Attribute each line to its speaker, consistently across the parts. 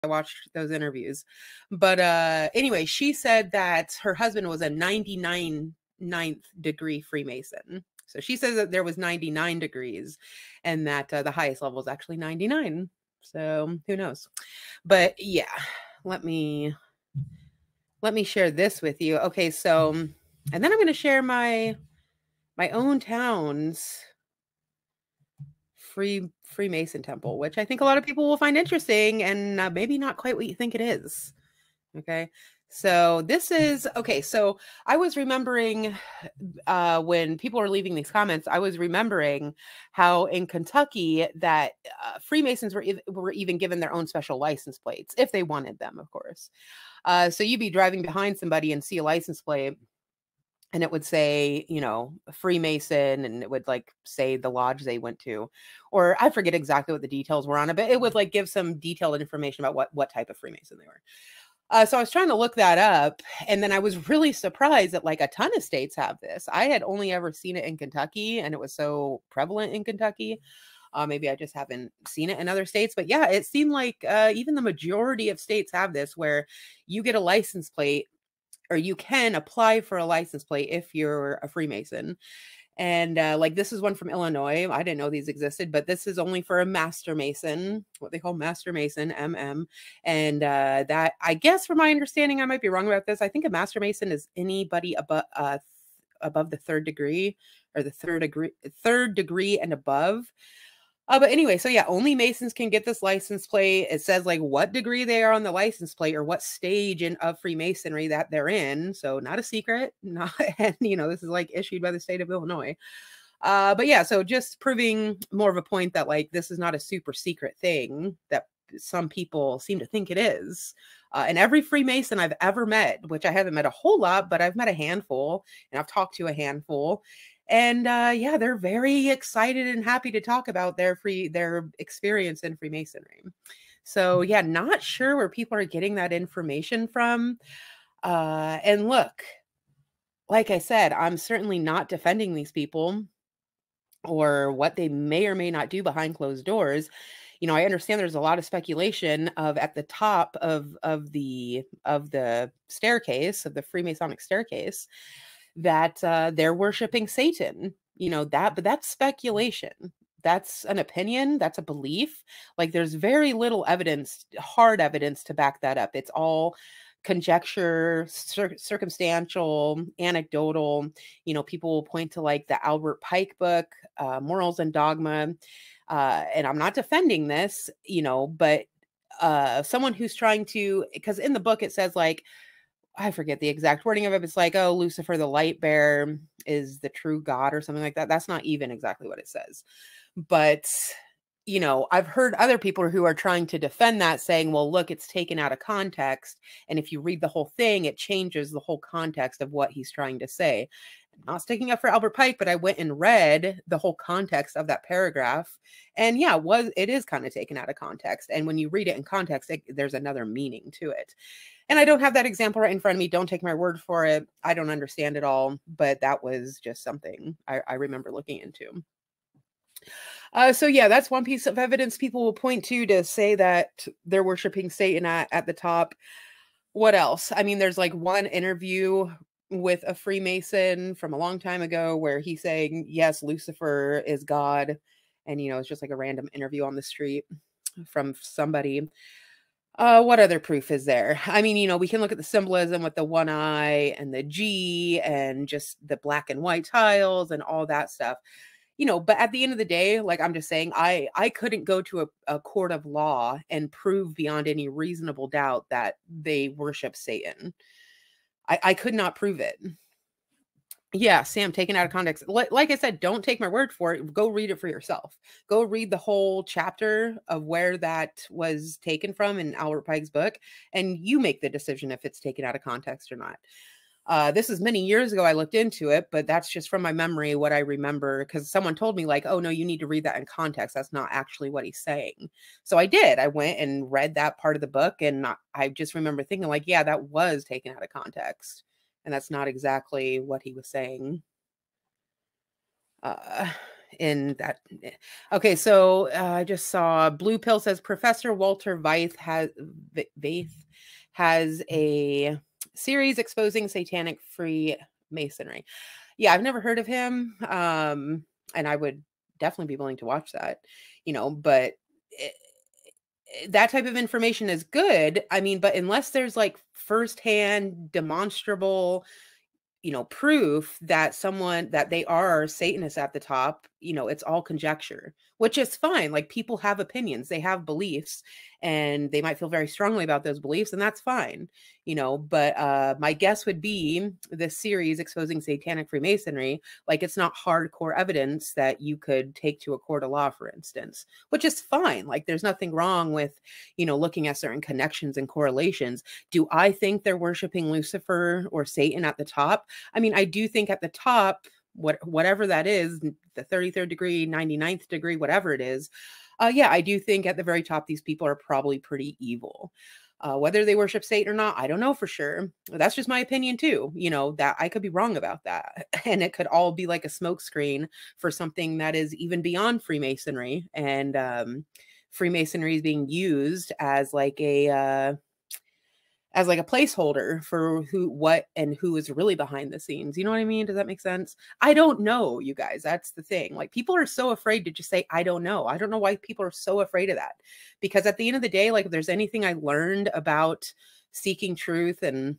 Speaker 1: I watched those interviews. But anyway, she said that her husband was a 99th degree Freemason. So she says that there was 99 degrees and that the highest level is actually 99. So who knows? But yeah, let me share this with you. Okay, so and then I'm going to share my own town's Freemason temple, which I think a lot of people will find interesting and maybe not quite what you think it is. Okay. So this is, okay. So I was remembering when people were leaving these comments, I was remembering how in Kentucky that Freemasons were even given their own special license plates if they wanted them, of course. So you'd be driving behind somebody and see a license plate and it would say, you know, Freemason, and it would like say the lodge they went to, or I forget exactly what the details were on it, but it would like give some detailed information about what type of Freemason they were. So I was trying to look that up, and then I was really surprised that like a ton of states have this. I had only ever seen it in Kentucky, and it was so prevalent in Kentucky. Maybe I just haven't seen it in other states, but yeah, it seemed like even the majority of states have this, where you get a license plate, or you can apply for a license plate if you're a Freemason. And like this is one from Illinois. I didn't know these existed, but this is only for a Master Mason, what they call Master Mason, MM. And that, I guess from my understanding, I might be wrong about this. I think a Master Mason is anybody above the third degree, or the third degree and above. But anyway, so yeah, only Masons can get this license plate. It says like what degree they are on the license plate, or what stage of Freemasonry that they're in. So not a secret, not, and you know, this is like issued by the state of Illinois. But yeah, so just proving more of a point that like this is not a super secret thing that some people seem to think it is. And every Freemason I've ever met, which I haven't met a whole lot, but I've met a handful, and I've talked to a handful. And yeah, they're very excited and happy to talk about their experience in Freemasonry. So yeah, not sure where people are getting that information from. And look, like I said, I'm certainly not defending these people or what they may or may not do behind closed doors. You know, I understand there's a lot of speculation of at the top of the staircase, of the Freemasonic staircase, that they're worshiping Satan. You know, but that's speculation. That's an opinion. That's a belief. Like there's very little evidence, hard evidence to back that up. It's all conjecture, circumstantial, anecdotal. You know, people will point to like the Albert Pike book, Morals and Dogma. And I'm not defending this, you know, but someone who's trying to, because in the book it says like, I forget the exact wording of it. It's like, oh, Lucifer, the light bearer, is the true God or something like that. That's not even exactly what it says. But, you know, I've heard other people who are trying to defend that saying, well, look, it's taken out of context. And if you read the whole thing, it changes the whole context of what he's trying to say. I'm not sticking up for Albert Pike, but I went and read the whole context of that paragraph. And yeah, it is kind of taken out of context. And when you read it in context, there's another meaning to it. And I don't have that example right in front of me. Don't take my word for it. I don't understand it all, but that was just something I remember looking into. So yeah, that's one piece of evidence people will point to say that they're worshiping Satan at the top. What else? I mean, there's like one interview with a Freemason from a long time ago where he's saying, yes, Lucifer is God. And, you know, it's just like a random interview on the street from somebody. What other proof is there? I mean, you know, we can look at the symbolism with the one eye and the G and just the black and white tiles and all that stuff, you know, but at the end of the day, like I'm just saying, I couldn't go to a court of law and prove beyond any reasonable doubt that they worship Satan. I could not prove it. Yeah, Sam, taken out of context. Like I said, don't take my word for it. Go read it for yourself. Go read the whole chapter of where that was taken from in Albert Pike's book, and you make the decision if it's taken out of context or not. This is many years ago I looked into it, but that's just from my memory what I remember, because someone told me like, oh no, you need to read that in context. That's not actually what he's saying. So I did. I went and read that part of the book, and I just remember thinking like, yeah, that was taken out of context. And that's not exactly what he was saying. in that. Okay, so I just saw Blue Pill says Professor Walter Veith has a series exposing satanic Freemasonry. Yeah, I've never heard of him, and I would definitely be willing to watch that, but that type of information is good. I mean, but unless there's like firsthand demonstrable proof that they are Satanists at the top, it's all conjecture, which is fine. Like, people have opinions, they have beliefs, and they might feel very strongly about those beliefs, and that's fine, but my guess would be this series exposing satanic Freemasonry, like, it's not hardcore evidence that you could take to a court of law, for instance, which is fine. Like, there's nothing wrong with, looking at certain connections and correlations. Do I think they're worshiping Lucifer or Satan at the top? I mean, I do think at the top, whatever that is, the 33rd degree, 99th degree, whatever it is, yeah, I do think at the very top, these people are probably pretty evil. Whether they worship Satan or not, I don't know for sure. That's just my opinion too. That I could be wrong about that. And it could all be like a smokescreen for something that is even beyond Freemasonry. And Freemasonry is being used as like a placeholder for who is really behind the scenes. You know what I mean? Does that make sense? I don't know, you guys. That's the thing. Like, people are so afraid to just say, I don't know. I don't know why people are so afraid of that. Because at the end of the day, like, if there's anything I learned about seeking truth and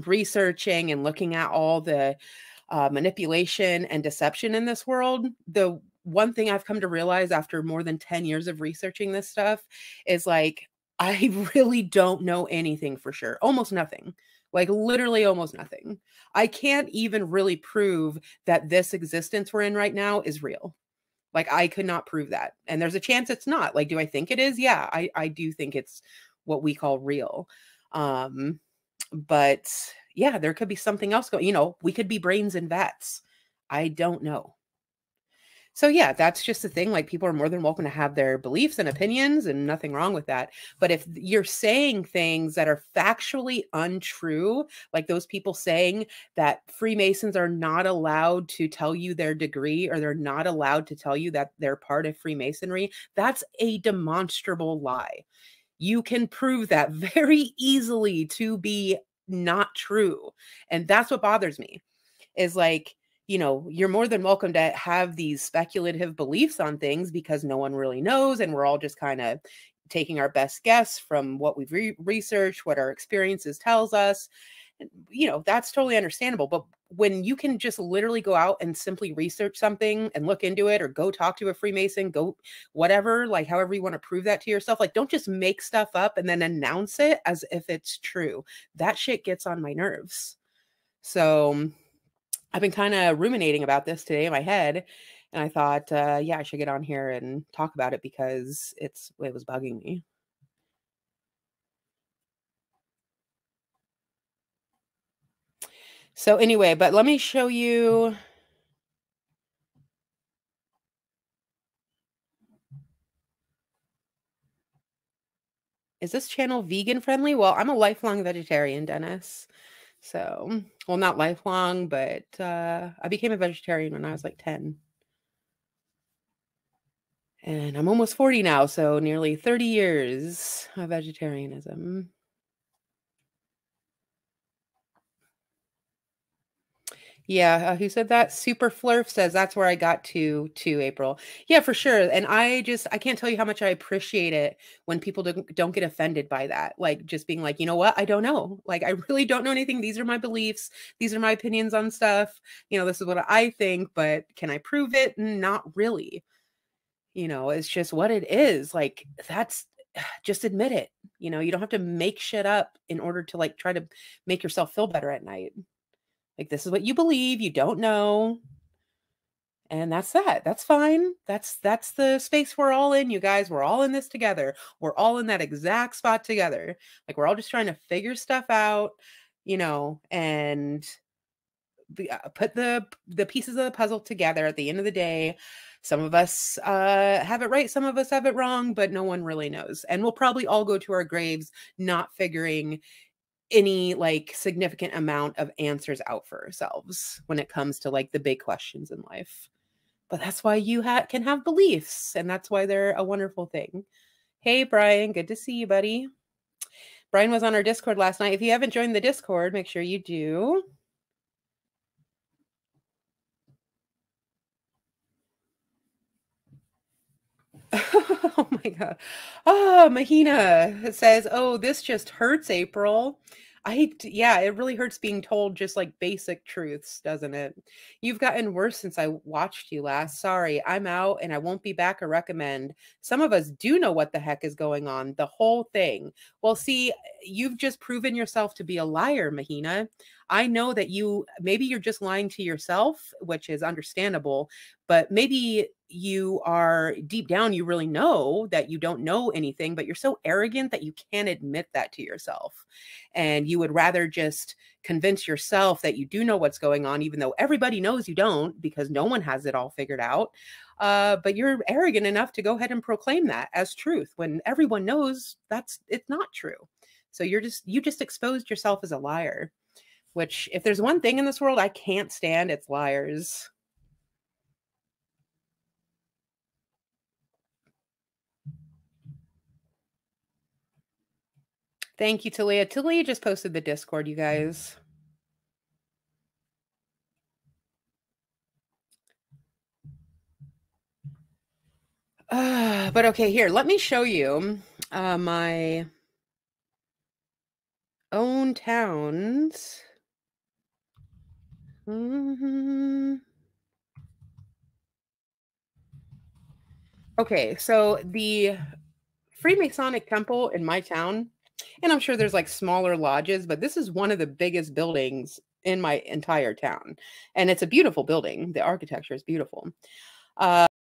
Speaker 1: researching and looking at all the manipulation and deception in this world, the one thing I've come to realize after more than 10 years of researching this stuff is, like, I really don't know anything for sure. Almost nothing. Like, literally almost nothing. I can't even really prove that this existence we're in right now is real. Like, I could not prove that. And there's a chance it's not. Like, do I think it is? Yeah, I do think it's what we call real. But yeah, there could be something else going, we could be brains in vats. I don't know. So yeah, that's just the thing. Like, people are more than welcome to have their beliefs and opinions, and nothing wrong with that. But if you're saying things that are factually untrue, like those people saying that Freemasons are not allowed to tell you their degree, or they're not allowed to tell you that they're part of Freemasonry, that's a demonstrable lie. You can prove that very easily to be not true. And that's what bothers me, is like, you're more than welcome to have these speculative beliefs on things, because no one really knows. And we're all just kind of taking our best guess from what we've researched, what our experiences tells us. And, that's totally understandable. But when you can just literally go out and simply research something and look into it, or go talk to a Freemason, go whatever, like however you want to prove that to yourself, like, don't just make stuff up and then announce it as if it's true. That shit gets on my nerves. So I've been kind of ruminating about this today in my head, and I thought, yeah, I should get on here and talk about it, because it was bugging me. So anyway, but let me show you. Is this channel vegan friendly? Well, I'm a lifelong vegetarian, Dennis. So, well, not lifelong, but I became a vegetarian when I was like 10. And I'm almost 40 now, so nearly 30 years of vegetarianism. Yeah, who said that? Super Flurf says that's where I got to April. Yeah, for sure. And I can't tell you how much I appreciate it when people don't get offended by that. Like, just being like, you know what? I don't know. Like, I really don't know anything. These are my beliefs. These are my opinions on stuff. This is what I think, but can I prove it? Not really. It's just what it is. Like, that's just admit it. You don't have to make shit up in order to, like, try to make yourself feel better at night. Like, this is what you believe, you don't know. And that's that. That's fine. That's the space we're all in, you guys. We're all in this together. We're all in that exact spot together. Like, we're all just trying to figure stuff out, and put the pieces of the puzzle together. At the end of the day, some of us have it right, some of us have it wrong, but no one really knows. And we'll probably all go to our graves not figuring any, like, significant amount of answers out for ourselves when it comes to, like, the big questions in life. But that's why you can have beliefs, and that's why they're a wonderful thing. Hey, Brian, good to see you, buddy. Brian was on our Discord last night. If you haven't joined the Discord, make sure you do. Oh my God. Oh, Mahina says, oh, this just hurts, April. Yeah, it really hurts being told just like basic truths, doesn't it? You've gotten worse since I watched you last. Sorry, I'm out and I won't be back or recommend. Some of us do know what the heck is going on, the whole thing. Well, see, you've just proven yourself to be a liar, Mahina. I know that maybe you're just lying to yourself, which is understandable, but maybe you are deep down, you really know that you don't know anything, but you're so arrogant that you can't admit that to yourself. And you would rather just convince yourself that you do know what's going on, even though everybody knows you don't, because no one has it all figured out. But you're arrogant enough to go ahead and proclaim that as truth when everyone knows it's not true. So you just exposed yourself as a liar, which if there's one thing in this world I can't stand, it's liars. Thank you, Talia. Talia just posted the Discord, you guys. But okay, here, let me show you my own towns. Okay, so the Freemasonic temple in my town, and I'm sure there's like smaller lodges, but this is one of the biggest buildings in my entire town. And it's a beautiful building. The architecture is beautiful.